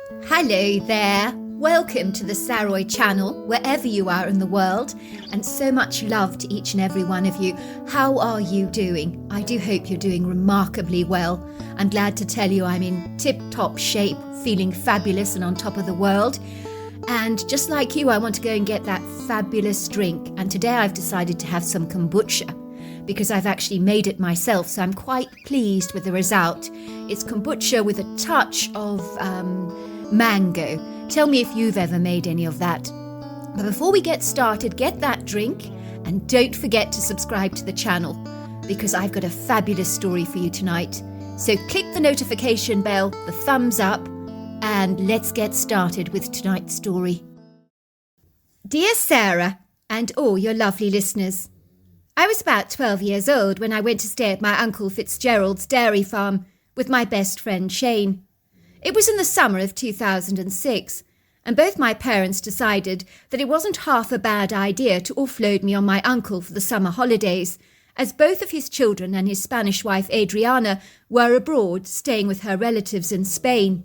Hello there. Welcome to the Saroy channel, wherever you are in the world, and so much love to each and every one of you. How are you doing? I do hope you're doing remarkably well. I'm glad to tell you I'm in tip-top shape, feeling fabulous and on top of the world. And just like you, I want to go and get that fabulous drink. And today I've decided to have some kombucha, because I've actually made it myself, so I'm quite pleased with the result. It's kombucha with a touch of mango. Tell me if you've ever made any of that. But before we get started, get that drink and don't forget to subscribe to the channel, because I've got a fabulous story for you tonight. So click the notification bell, the thumbs up, and let's get started with tonight's story. Dear Sarah and all your lovely listeners, I was about 12 years old when I went to stay at my Uncle Fitzgerald's dairy farm with my best friend Shane. It was in the summer of 2006, and both my parents decided that it wasn't half a bad idea to offload me on my uncle for the summer holidays, as both of his children and his Spanish wife Adriana were abroad staying with her relatives in Spain.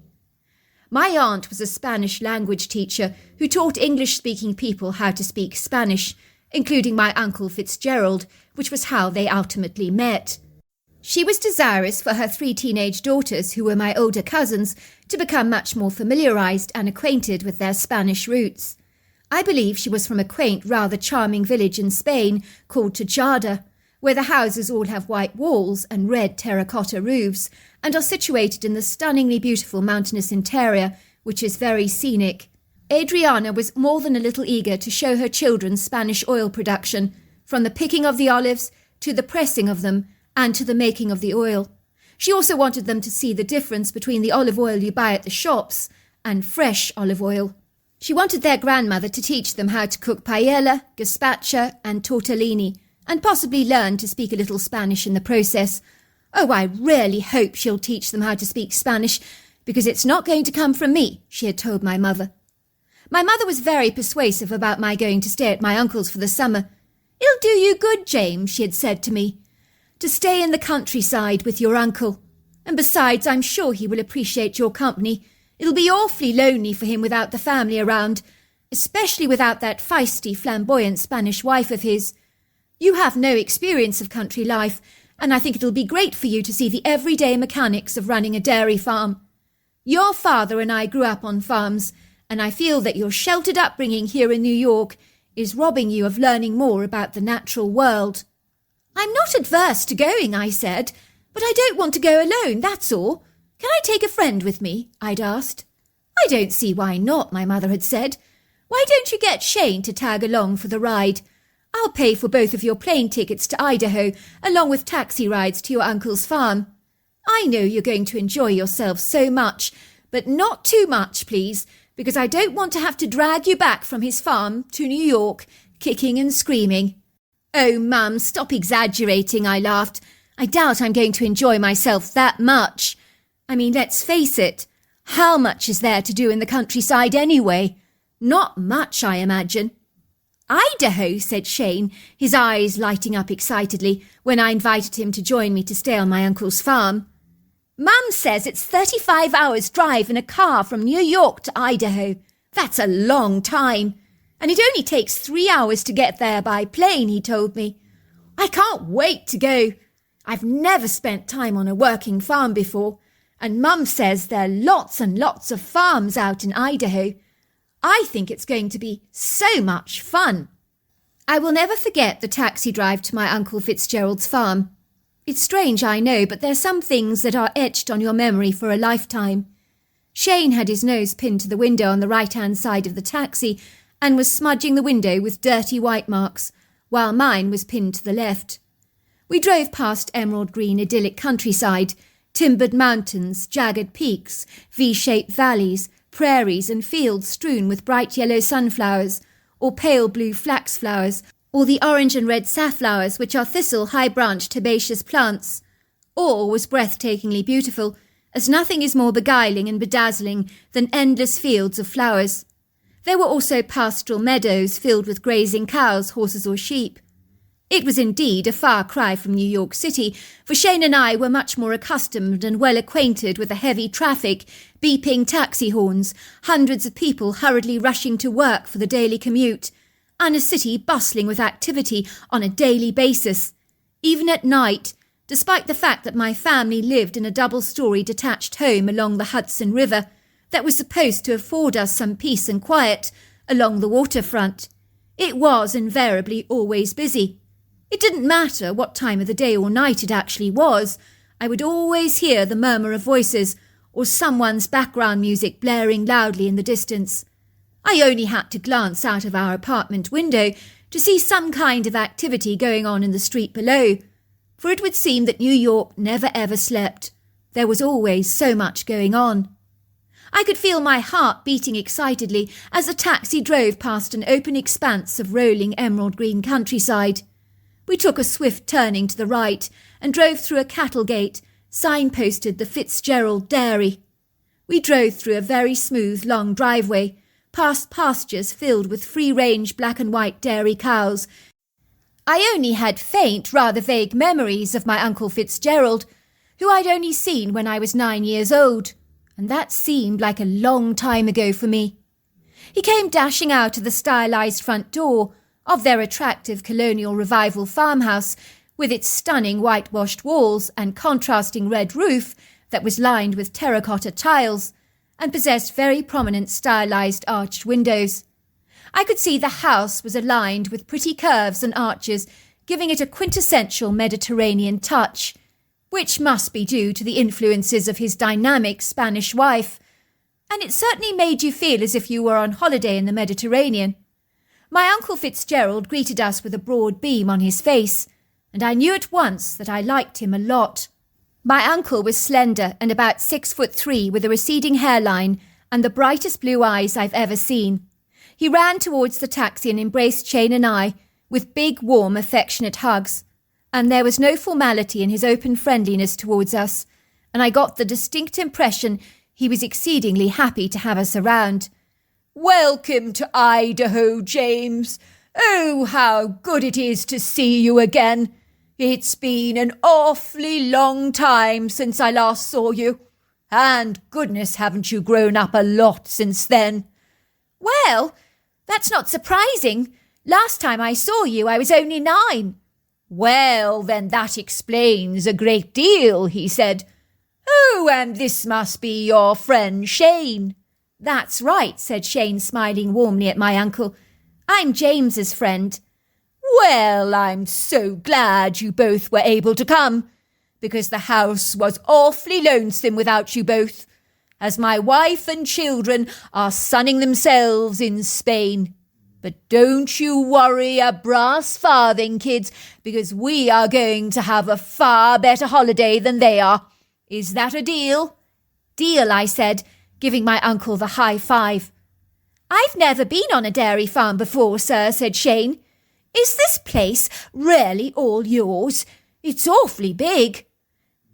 My aunt was a Spanish language teacher who taught English-speaking people how to speak Spanish, including my Uncle Fitzgerald, which was how they ultimately met. She was desirous for her 3 teenage daughters, who were my older cousins, to become much more familiarised and acquainted with their Spanish roots. I believe she was from a quaint, rather charming village in Spain called Tejada, where the houses all have white walls and red terracotta roofs, and are situated in the stunningly beautiful mountainous interior, which is very scenic. Adriana was more than a little eager to show her children Spanish oil production, from the picking of the olives to the pressing of them and to the making of the oil. She also wanted them to see the difference between the olive oil you buy at the shops and fresh olive oil. She wanted their grandmother to teach them how to cook paella, gazpacho and tortellini, and possibly learn to speak a little Spanish in the process. Oh, I really hope she'll teach them how to speak Spanish, because it's not going to come from me, she had told my mother. My mother was very persuasive about my going to stay at my uncle's for the summer. "It'll do you good, James," she had said to me, "to stay in the countryside with your uncle. And besides, I'm sure he will appreciate your company. It'll be awfully lonely for him without the family around, especially without that feisty, flamboyant Spanish wife of his. You have no experience of country life, and I think it'll be great for you to see the everyday mechanics of running a dairy farm. Your father and I grew up on farms, and I feel that your sheltered upbringing here in New York is robbing you of learning more about the natural world." "I'm not adverse to going," I said, "but I don't want to go alone, that's all. Can I take a friend with me?" I'd asked. "I don't see why not," my mother had said. "Why don't you get Shane to tag along for the ride? I'll pay for both of your plane tickets to Idaho, along with taxi rides to your uncle's farm. I know you're going to enjoy yourself so much, but not too much, please, because I don't want to have to drag you back from his farm to New York, kicking and screaming." "Oh, Mum, stop exaggerating," I laughed. "I doubt I'm going to enjoy myself that much. I mean, let's face it, how much is there to do in the countryside anyway? Not much, I imagine." "Idaho," said Shane, his eyes lighting up excitedly when I invited him to join me to stay on my uncle's farm. "Mum says it's 35 hours drive in a car from New York to Idaho. That's a long time. And it only takes 3 hours to get there by plane," he told me. "I can't wait to go. I've never spent time on a working farm before, and Mum says there are lots and lots of farms out in Idaho. I think it's going to be so much fun." I will never forget the taxi drive to my Uncle Fitzgerald's farm. It's strange, I know, but there's some things that are etched on your memory for a lifetime. Shane had his nose pinned to the window on the right-hand side of the taxi and was smudging the window with dirty white marks, while mine was pinned to the left. We drove past emerald green idyllic countryside, timbered mountains, jagged peaks, V-shaped valleys, prairies and fields strewn with bright yellow sunflowers, or pale blue flax flowers, or the orange and red safflowers, which are thistle, high-branched, herbaceous plants. All was breathtakingly beautiful, as nothing is more beguiling and bedazzling than endless fields of flowers. There were also pastoral meadows filled with grazing cows, horses or sheep. It was indeed a far cry from New York City, for Shane and I were much more accustomed and well acquainted with the heavy traffic, beeping taxi horns, hundreds of people hurriedly rushing to work for the daily commute, and a city bustling with activity on a daily basis. Even at night, despite the fact that my family lived in a double-storey detached home along the Hudson River that was supposed to afford us some peace and quiet along the waterfront, it was invariably always busy. It didn't matter what time of the day or night it actually was, I would always hear the murmur of voices or someone's background music blaring loudly in the distance. I only had to glance out of our apartment window to see some kind of activity going on in the street below, for it would seem that New York never ever slept. There was always so much going on. I could feel my heart beating excitedly as the taxi drove past an open expanse of rolling emerald green countryside. We took a swift turning to the right and drove through a cattle gate, signposted the Fitzgerald Dairy. We drove through a very smooth, long driveway, past pastures filled with free-range black and white dairy cows. I only had faint, rather vague memories of my Uncle Fitzgerald, who I'd only seen when I was 9 years old, and that seemed like a long time ago for me. He came dashing out of the stylized front door of their attractive colonial revival farmhouse with its stunning whitewashed walls and contrasting red roof that was lined with terracotta tiles and possessed very prominent stylized arched windows. I could see the house was aligned with pretty curves and arches, giving it a quintessential Mediterranean touch, which must be due to the influences of his dynamic Spanish wife, and it certainly made you feel as if you were on holiday in the Mediterranean. My Uncle Fitzgerald greeted us with a broad beam on his face, and I knew at once that I liked him a lot. My uncle was slender and about 6'3", with a receding hairline and the brightest blue eyes I've ever seen. He ran towards the taxi and embraced Shane and I with big, warm, affectionate hugs, and there was no formality in his open friendliness towards us, and I got the distinct impression he was exceedingly happy to have us around. "Welcome to Idaho, James. Oh, how good it is to see you again. It's been an awfully long time since I last saw you. And goodness, haven't you grown up a lot since then?" "Well, that's not surprising. Last time I saw you, I was only 9. "Well, then that explains a great deal," he said. "Oh, and this must be your friend Shane." "That's right," said Shane, smiling warmly at my uncle. "I'm James's friend." "Well, I'm so glad you both were able to come, because the house was awfully lonesome without you both, as my wife and children are sunning themselves in Spain. But don't you worry a brass farthing, kids, because we are going to have a far better holiday than they are. Is that a deal?" "Deal," I said, giving my uncle the high five. "I've never been on a dairy farm before, sir," said Shane. "Is this place really all yours? It's awfully big."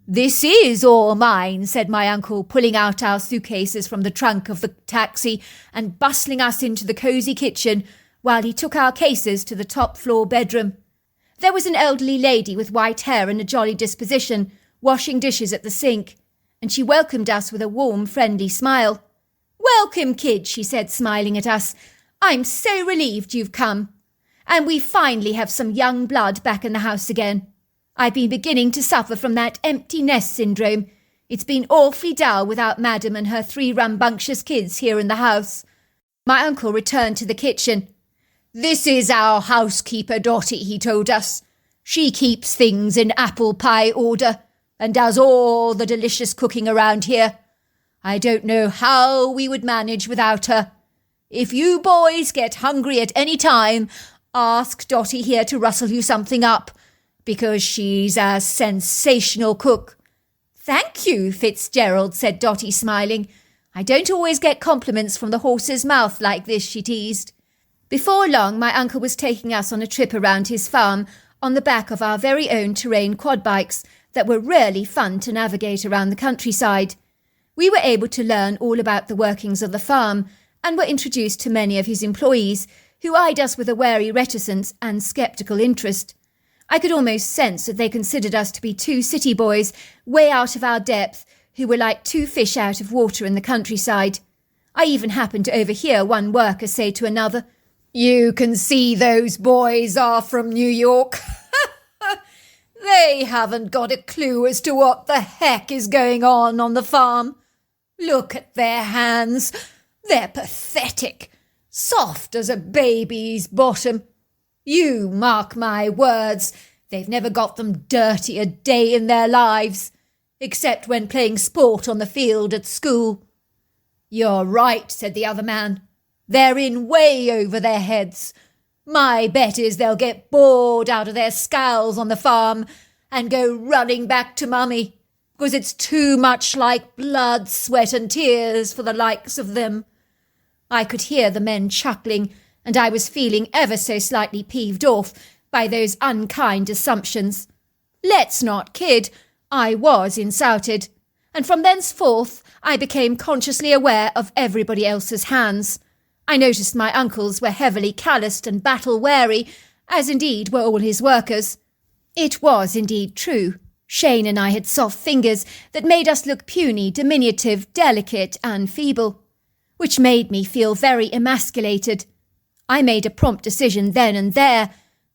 "This is all mine," said my uncle, pulling out our suitcases from the trunk of the taxi and bustling us into the cosy kitchen while he took our cases to the top-floor bedroom. There was an elderly lady with white hair and a jolly disposition, washing dishes at the sink, and she welcomed us with a warm, friendly smile. "Welcome, kid," she said, smiling at us. "I'm so relieved you've come. And we finally have some young blood back in the house again. I've been beginning to suffer from that empty nest syndrome. It's been awfully dull without Madam and her 3 rambunctious kids here in the house." My uncle returned to the kitchen. "This is our housekeeper, Dotty," he told us. "She keeps things in apple pie order and does all the delicious cooking around here. I don't know how we would manage without her. If you boys get hungry at any time, ask Dotty here to rustle you something up, because she's a sensational cook." "Thank you, Fitzgerald," said Dotty, smiling. "I don't always get compliments from the horse's mouth like this," she teased. Before long, my uncle was taking us on a trip around his farm on the back of our very own terrain quad bikes that were really fun to navigate around the countryside. We were able to learn all about the workings of the farm and were introduced to many of his employees who eyed us with a wary reticence and sceptical interest. I could almost sense that they considered us to be 2 city boys way out of our depth who were like two fish out of water in the countryside. I even happened to overhear one worker say to another, "You can see those boys are from New York. They haven't got a clue as to what the heck is going on the farm. Look at their hands. They're pathetic, soft as a baby's bottom. You mark my words, they've never got them dirty a day in their lives, except when playing sport on the field at school." "You're right," said the other man. "They're in way over their heads. My bet is they'll get bored out of their skulls on the farm and go running back to mummy, because it's too much like blood, sweat and tears for the likes of them." I could hear the men chuckling, and I was feeling ever so slightly peeved off by those unkind assumptions. Let's not kid, I was insulted, and from thenceforth I became consciously aware of everybody else's hands. I noticed my uncles were heavily calloused and battle-weary, as indeed were all his workers. It was indeed true. Shane and I had soft fingers that made us look puny, diminutive, delicate and feeble, which made me feel very emasculated. I made a prompt decision then and there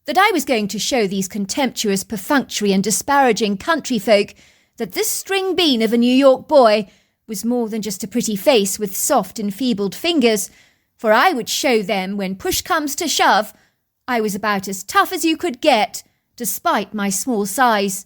that I was going to show these contemptuous, perfunctory and disparaging country folk that this string bean of a New York boy was more than just a pretty face with soft, enfeebled fingers, for I would show them when push comes to shove, I was about as tough as you could get, despite my small size.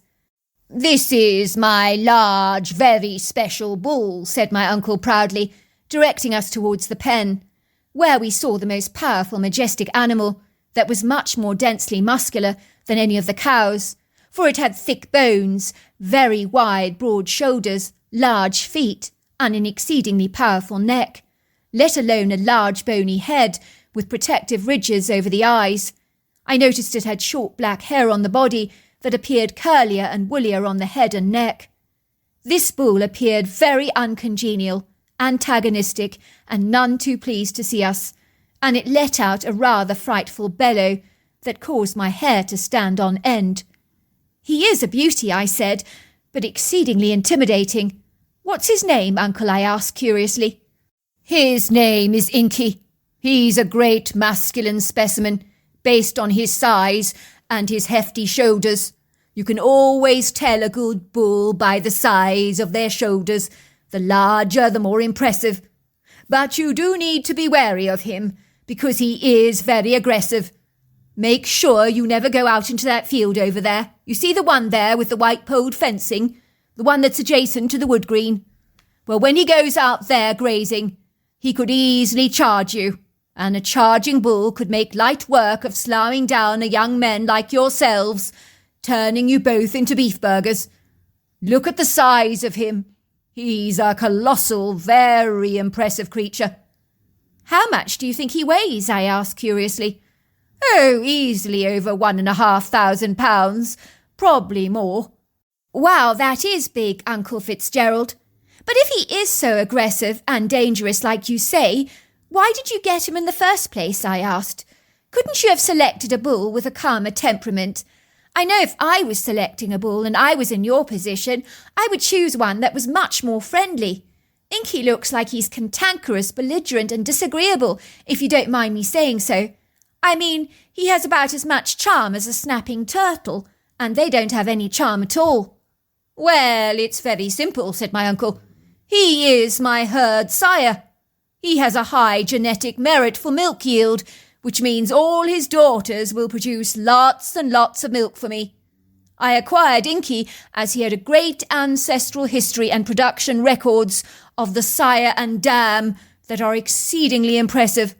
"This is my large, very special bull," said my uncle proudly, directing us towards the pen, where we saw the most powerful, majestic animal that was much more densely muscular than any of the cows, for it had thick bones, very wide, broad shoulders, large feet, and an exceedingly powerful neck, let alone a large bony head with protective ridges over the eyes. I noticed it had short black hair on the body that appeared curlier and woollier on the head and neck. This bull appeared very uncongenial, antagonistic, and none too pleased to see us, and it let out a rather frightful bellow that caused my hair to stand on end. "He is a beauty," I said, "but exceedingly intimidating. What's his name, Uncle?" I asked curiously. "His name is Inky. He's a great masculine specimen, based on his size and his hefty shoulders. You can always tell a good bull by the size of their shoulders. The larger, the more impressive. But you do need to be wary of him, because he is very aggressive. Make sure you never go out into that field over there. You see the one there with the white-poled fencing? The one that's adjacent to the wood green? Well, when he goes out there grazing, he could easily charge you, and a charging bull could make light work of slowing down a young men like yourselves, turning you both into beef burgers. Look at the size of him. He's a colossal, very impressive creature." "How much do you think he weighs?" I asked curiously. "Oh, easily over 1,500 pounds, probably more." "Wow, that is big, Uncle Fitzgerald. But if he is so aggressive and dangerous like you say, why did you get him in the first place?" I asked. "Couldn't you have selected a bull with a calmer temperament? I know if I was selecting a bull and I was in your position, I would choose one that was much more friendly. Inky looks like he's cantankerous, belligerent and disagreeable, if you don't mind me saying so. I mean, he has about as much charm as a snapping turtle, and they don't have any charm at all." "Well, it's very simple," said my uncle. "He is my herd sire. He has a high genetic merit for milk yield, which means all his daughters will produce lots and lots of milk for me. I acquired Inky as he had a great ancestral history and production records of the sire and dam that are exceedingly impressive.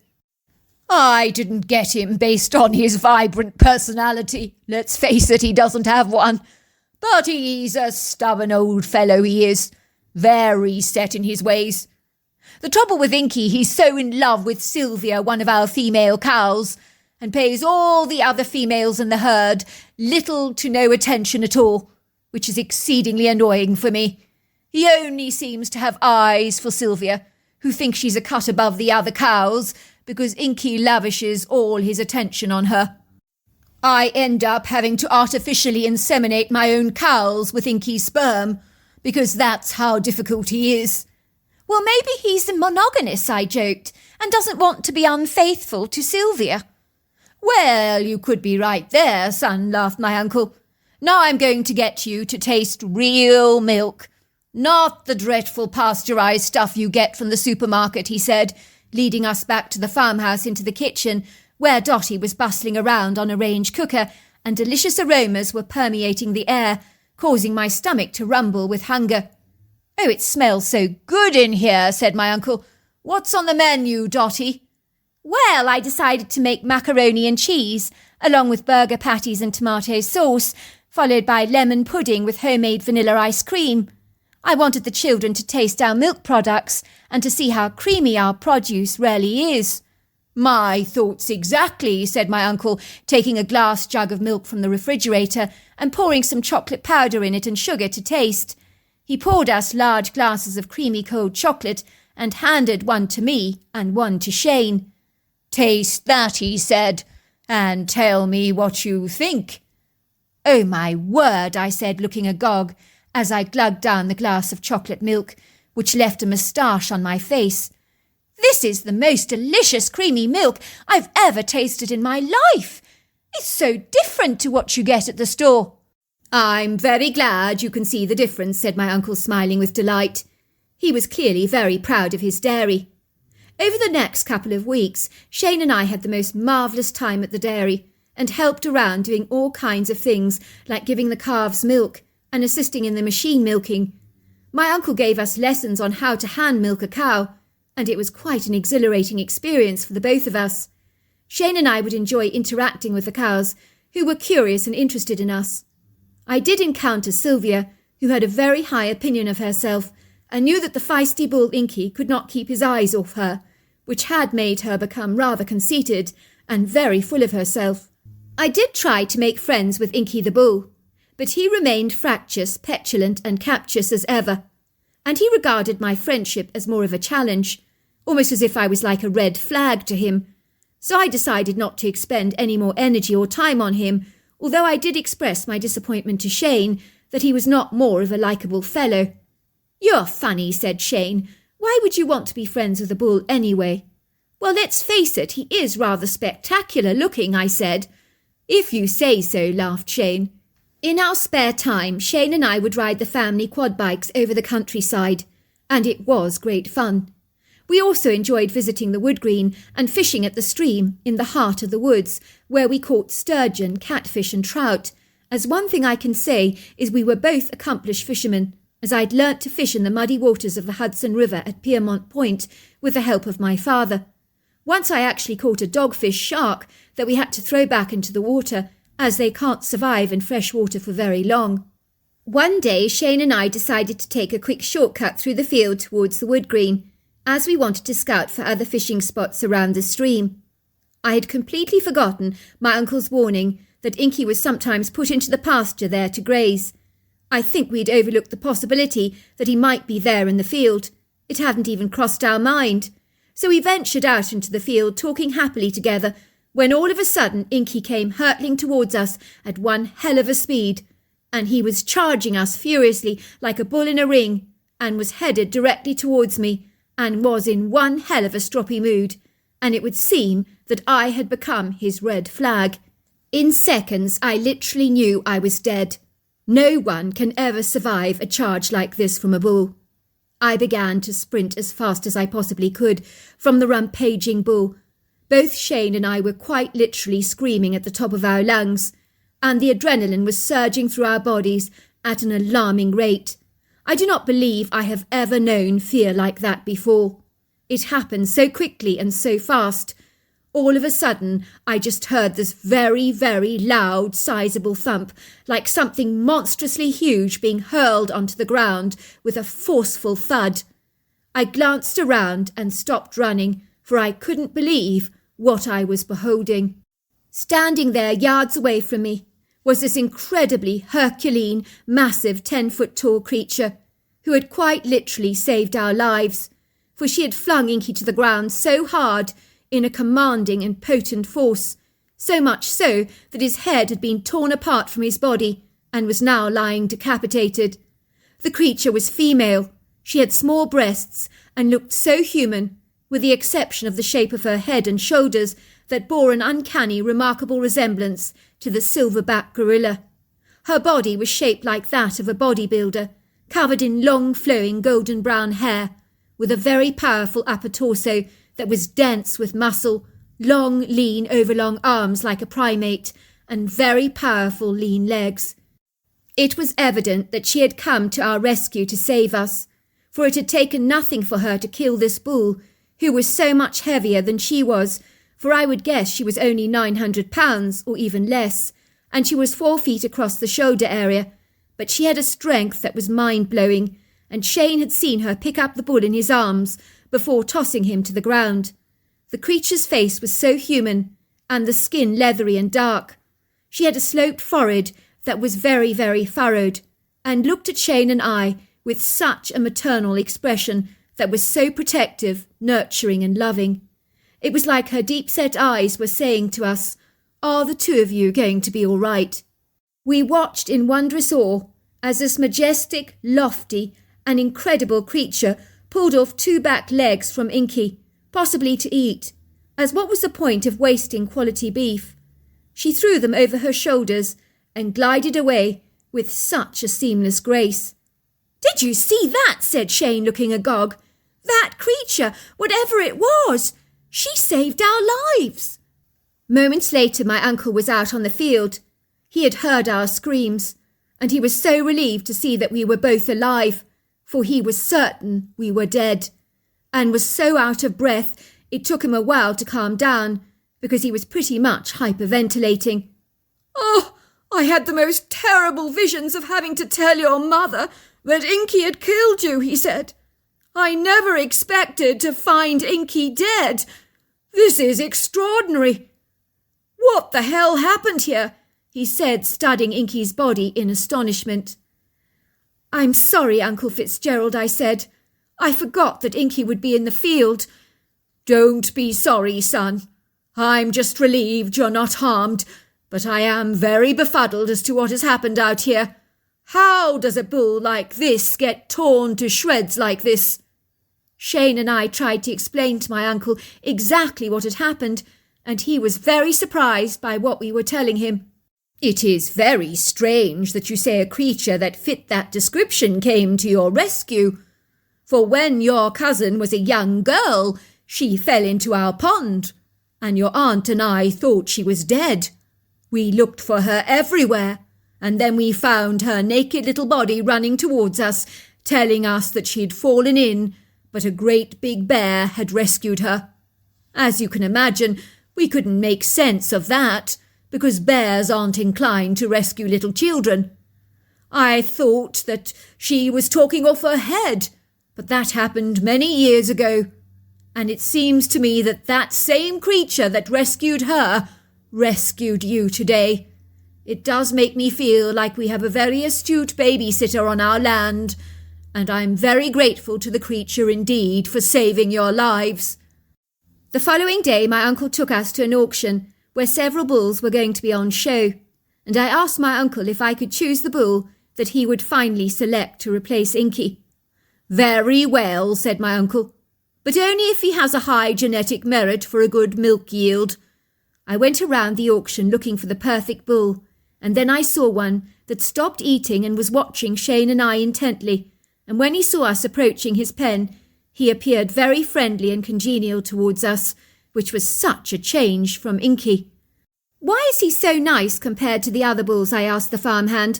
I didn't get him based on his vibrant personality. Let's face it, he doesn't have one. But he's a stubborn old fellow, he is. Very set in his ways. The trouble with Inky, he's so in love with Sylvia, one of our female cows, and pays all the other females in the herd little to no attention at all, which is exceedingly annoying for me. He only seems to have eyes for Sylvia, who thinks she's a cut above the other cows, because Inky lavishes all his attention on her. I end up having to artificially inseminate my own cows with Inky's sperm, because that's how difficult he is." "Well, maybe he's monogamous," I joked, "and doesn't want to be unfaithful to Sylvia." "Well, you could be right there, son," laughed my uncle. "Now I'm going to get you to taste real milk. Not the dreadful pasteurized stuff you get from the supermarket," he said, leading us back to the farmhouse into the kitchen, where Dotty was bustling around on a range cooker, and delicious aromas were permeating the air, causing my stomach to rumble with hunger. "Oh, it smells so good in here," said my uncle. "What's on the menu, Dotty?" "Well, I decided to make macaroni and cheese, along with burger patties and tomato sauce, followed by lemon pudding with homemade vanilla ice cream. I wanted the children to taste our milk products and to see how creamy our produce really is." "My thoughts exactly," said my uncle, taking a glass jug of milk from the refrigerator and pouring some chocolate powder in it and sugar to taste. He poured us large glasses of creamy cold chocolate and handed one to me and one to Shane. "Taste that," he said, "and tell me what you think." "Oh, my word," I said, looking agog, as I glugged down the glass of chocolate milk, which left a moustache on my face. "This is the most delicious creamy milk I've ever tasted in my life. It's so different to what you get at the store." "I'm very glad you can see the difference," said my uncle, smiling with delight. He was clearly very proud of his dairy. Over the next couple of weeks, Shane and I had the most marvellous time at the dairy and helped around doing all kinds of things like giving the calves milk and assisting in the machine milking. My uncle gave us lessons on how to hand milk a cow, and it was quite an exhilarating experience for the both of us. Shane and I would enjoy interacting with the cows, who were curious and interested in us. I did encounter Sylvia, who had a very high opinion of herself and knew that the feisty bull Inky could not keep his eyes off her, which had made her become rather conceited and very full of herself. I did try to make friends with Inky the bull, but he remained fractious, petulant and captious as ever, and he regarded my friendship as more of a challenge, almost as if I was like a red flag to him. So I decided not to expend any more energy or time on him, although I did express my disappointment to Shane that he was not more of a likeable fellow. "You're funny," said Shane. "Why would you want to be friends with a bull anyway?" "Well, let's face it, he is rather spectacular looking," I said. "If you say so," laughed Shane. In our spare time, Shane and I would ride the family quad bikes over the countryside, and it was great fun. We also enjoyed visiting the wood green and fishing at the stream in the heart of the woods, where we caught sturgeon, catfish and trout, as one thing I can say is we were both accomplished fishermen, as I'd learnt to fish in the muddy waters of the Hudson River at Piermont Point with the help of my father. Once I actually caught a dogfish shark that we had to throw back into the water, as they can't survive in fresh water for very long. One day Shane and I decided to take a quick shortcut through the field towards the wood green, as we wanted to scout for other fishing spots around the stream. I had completely forgotten my uncle's warning that Inky was sometimes put into the pasture there to graze. I think we'd overlooked the possibility that he might be there in the field. It hadn't even crossed our mind. So we ventured out into the field, talking happily together, when all of a sudden Inky came hurtling towards us at one hell of a speed, and he was charging us furiously like a bull in a ring, and was headed directly towards me, and was in one hell of a stroppy mood, and it would seem that I had become his red flag. In seconds I literally knew I was dead. No one can ever survive a charge like this from a bull. I began to sprint as fast as I possibly could from the rampaging bull. Both Shane and I were quite literally screaming at the top of our lungs, and the adrenaline was surging through our bodies at an alarming rate. I do not believe I have ever known fear like that before. It happened so quickly and so fast. All of a sudden, I just heard this very, very loud, sizable thump, like something monstrously huge being hurled onto the ground with a forceful thud. I glanced around and stopped running, for I couldn't believe what I was beholding. Standing there yards away from me was this incredibly Herculean, massive 10-foot-tall creature who had quite literally saved our lives, for she had flung Inky to the ground so hard in a commanding and potent force, so much so that his head had been torn apart from his body and was now lying decapitated. The creature was female. She had small breasts and looked so human, with the exception of the shape of her head and shoulders that bore an uncanny, remarkable resemblance to the silverback gorilla. Her body was shaped like that of a bodybuilder, covered in long, flowing, golden brown hair, with a very powerful upper torso that was dense with muscle, long, lean, overlong arms like a primate, and very powerful, lean legs. It was evident that she had come to our rescue to save us, for it had taken nothing for her to kill this bull, who was so much heavier than she was, for I would guess she was only 900 pounds, or even less, and she was 4 feet across the shoulder area, but she had a strength that was mind-blowing, and Shane had seen her pick up the bull in his arms before tossing him to the ground. The creature's face was so human, and the skin leathery and dark. She had a sloped forehead that was very, very furrowed, and looked at Shane and I with such a maternal expression that was so protective, nurturing and loving. It was like her deep-set eyes were saying to us, "Are the two of you going to be all right?" We watched in wondrous awe as this majestic, lofty and incredible creature pulled off 2 back legs from Inky, possibly to eat, as what was the point of wasting quality beef? She threw them over her shoulders and glided away with such a seamless grace. "Did you see that?" said Shane, looking agog. "That creature, whatever it was, she saved our lives." Moments later, my uncle was out on the field. He had heard our screams, and he was so relieved to see that we were both alive, for he was certain we were dead, and was so out of breath it took him a while to calm down, because he was pretty much hyperventilating. "Oh, I had the most terrible visions of having to tell your mother that Inky had killed you," he said. "I never expected to find Inky dead. This is extraordinary. What the hell happened here?" he said, studying Inky's body in astonishment. "I'm sorry, Uncle Fitzgerald," I said. "I forgot that Inky would be in the field." "Don't be sorry, son. I'm just relieved you're not harmed, but I am very befuddled as to what has happened out here. How does a bull like this get torn to shreds like this?" Shane and I tried to explain to my uncle exactly what had happened, and he was very surprised by what we were telling him. "It is very strange that you say a creature that fit that description came to your rescue. For when your cousin was a young girl, she fell into our pond, and your aunt and I thought she was dead. We looked for her everywhere, and then we found her naked little body running towards us, telling us that she had fallen in, but a great big bear had rescued her. As you can imagine, we couldn't make sense of that, because bears aren't inclined to rescue little children. I thought that she was talking off her head, but that happened many years ago, and it seems to me that that same creature that rescued her rescued you today. It does make me feel like we have a very astute babysitter on our land, and I'm very grateful to the creature indeed for saving your lives." The following day my uncle took us to an auction where several bulls were going to be on show, and I asked my uncle if I could choose the bull that he would finally select to replace Inky. "Very well," said my uncle, "but only if he has a high genetic merit for a good milk yield." I went around the auction looking for the perfect bull, and then I saw one that stopped eating and was watching Shane and I intently, and when he saw us approaching his pen, he appeared very friendly and congenial towards us, which was such a change from Inky. "Why is he so nice compared to the other bulls?" I asked the farmhand.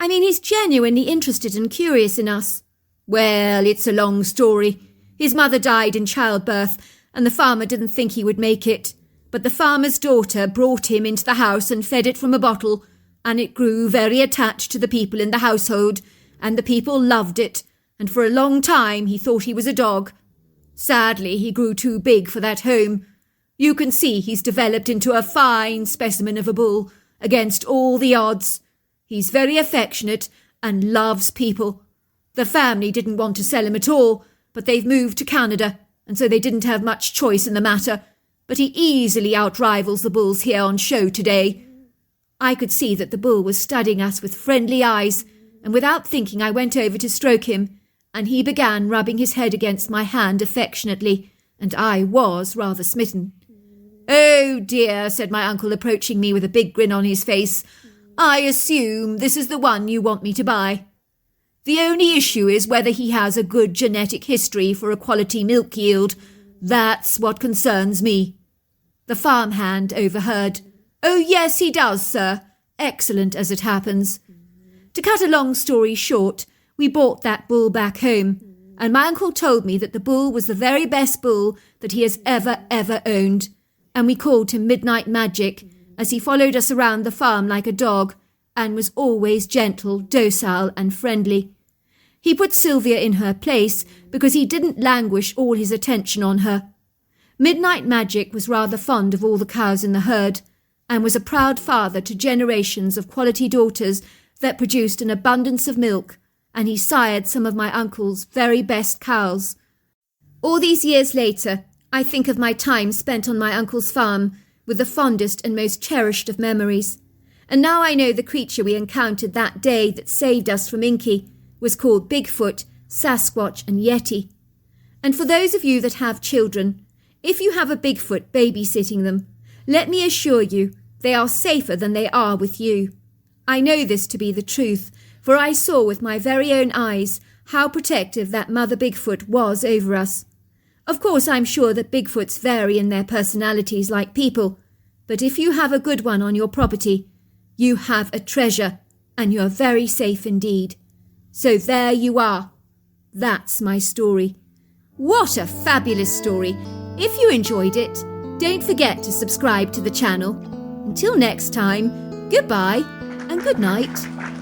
"I mean, he's genuinely interested and curious in us." "Well, it's a long story. His mother died in childbirth, and the farmer didn't think he would make it. But the farmer's daughter brought him into the house and fed it from a bottle, and it grew very attached to the people in the household, and the people loved it, and for a long time he thought he was a dog. Sadly, he grew too big for that home. You can see he's developed into a fine specimen of a bull, against all the odds. He's very affectionate and loves people. The family didn't want to sell him at all, but they've moved to Canada, and so they didn't have much choice in the matter. But he easily outrivals the bulls here on show today." I could see that the bull was studying us with friendly eyes, and without thinking I went over to stroke him, and he began rubbing his head against my hand affectionately, and I was rather smitten. "Oh dear," said my uncle, approaching me with a big grin on his face. "I assume this is the one you want me to buy. The only issue is whether he has a good genetic history for a quality milk yield. That's what concerns me." The farmhand overheard. "Oh yes, he does, sir. Excellent, as it happens." To cut a long story short, we brought that bull back home, and my uncle told me that the bull was the very best bull that he has ever owned, and we called him Midnight Magic, as he followed us around the farm like a dog, and was always gentle, docile, and friendly. He put Sylvia in her place because he didn't languish all his attention on her. Midnight Magic was rather fond of all the cows in the herd, and was a proud father to generations of quality daughters that produced an abundance of milk, and he sired some of my uncle's very best cows. All these years later, I think of my time spent on my uncle's farm with the fondest and most cherished of memories. And now I know the creature we encountered that day that saved us from Inky was called Bigfoot, Sasquatch and Yeti. And for those of you that have children, if you have a Bigfoot babysitting them, let me assure you they are safer than they are with you. I know this to be the truth, for I saw with my very own eyes how protective that mother Bigfoot was over us. Of course, I'm sure that Bigfoots vary in their personalities like people, but if you have a good one on your property, you have a treasure, and you're very safe indeed. So there you are. That's my story. What a fabulous story. If you enjoyed it, don't forget to subscribe to the channel. Until next time, goodbye and good night.